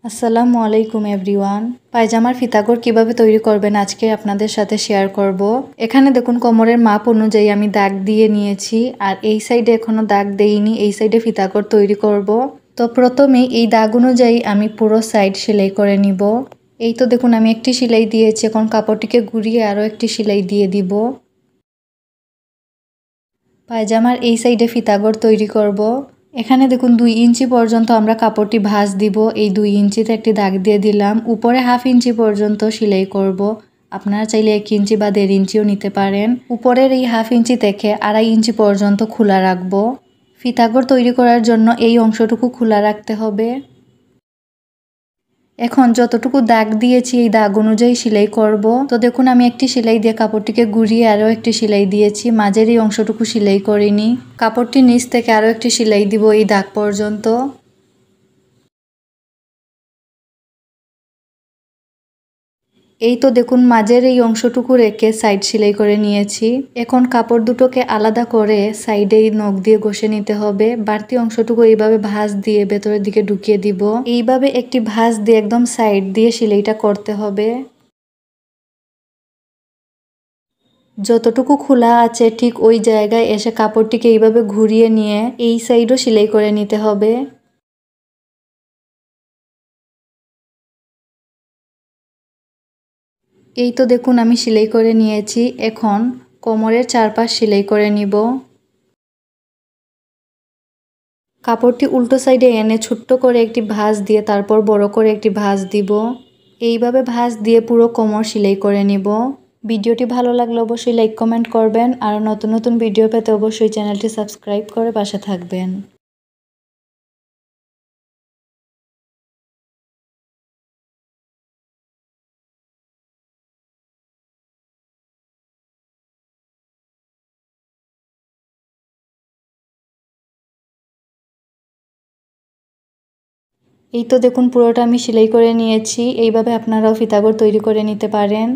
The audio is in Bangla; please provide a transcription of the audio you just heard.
আসসালামু আলাইকুম এভরিওয়ান। পায়জামার ফিতাগড় কিভাবে তৈরি করবেন আজকে আপনাদের সাথে শেয়ার করব। এখানে দেখুন কোমরের মাপ অনুযায়ী আমি দাগ দিয়ে নিয়েছি, আর এই সাইডে এখনো দাগ দেইনি, এই সাইডে ফিতাগড় তৈরি করব। তো প্রথমে এই দাগ অনুযায়ী আমি পুরো সাইড সেলাই করে নিব। এই তো দেখুন আমি একটি সেলাই দিয়েছি, এখন কাপড়টিকে ঘুরিয়ে আরও একটি সেলাই দিয়ে দিব। পায়জামার এই সাইডে ফিতাগড় তৈরি করব। এখানে দেখুন 2 ইঞ্চি পর্যন্ত আমরা কাপড়টি ভাঁজ দিব। এই 2 ইঞ্চিতে একটি দাগ দিয়ে দিলাম। উপরে 1/2 ইঞ্চি পর্যন্ত সেলাই করব। আপনারা চাইলে 1 ইঞ্চি বা 1.5 ইঞ্চিও নিতে পারেন। উপরের এই 1/2 ইঞ্চি থেকে 2.5 ইঞ্চি পর্যন্ত খোলা রাখবো। ফিতাগড় তৈরি করার জন্য এই অংশটুকু খোলা রাখতে হবে। এখন যতটুকু দাগ দিয়েছি এই দাগ অনুযায়ী সেলাই করব। তো দেখুন আমি একটি সেলাই দিয়ে কাপড়টিকে ঘুরিয়ে আরও একটি সেলাই দিয়েছি, মাঝের এই অংশটুকু সেলাই করিনি। কাপড়টি নিচ থেকে আরও একটি সেলাই দিব এই দাগ পর্যন্ত। এই তো দেখুন মাঝের এই অংশটুকু রেখে সাইড সেলাই করে নিয়েছি। এখন কাপড় দুটোকে আলাদা করে সাইডে নখ দিয়ে ঘষে নিতে হবে। বাড়তি অংশটুকু এইভাবে ভাঁজ দিয়ে ভেতরের দিকে ঢুকিয়ে দিব। এইভাবে একটি ভাঁজ দিয়ে একদম সাইড দিয়ে সেলাইটা করতে হবে। যতটুকু খোলা আছে ঠিক ওই জায়গায় এসে কাপড়টিকে এইভাবে ঘুরিয়ে নিয়ে এই সাইডও সেলাই করে নিতে হবে। এই তো দেখুন আমি সেলাই করে নিয়েছি। এখন কোমরের চারপাশ সেলাই করে নিব। কাপড়টি উল্টো সাইডে এনে ছোট্ট করে একটি ভাঁজ দিয়ে তারপর বড় করে একটি ভাঁজ দিব। এইভাবে ভাঁজ দিয়ে পুরো কোমর সেলাই করে নিব। ভিডিওটি ভালো লাগলে অবশ্যই লাইক কমেন্ট করবেন, আর নতুন নতুন ভিডিও পেতে অবশ্যই চ্যানেলটি সাবস্ক্রাইব করে পাশে থাকবেন। এই তো দেখুন পুরোটা আমি সেলাই করে নিয়েছি। এইভাবে আপনারাও ফিতাগড় তৈরি করে নিতে পারেন।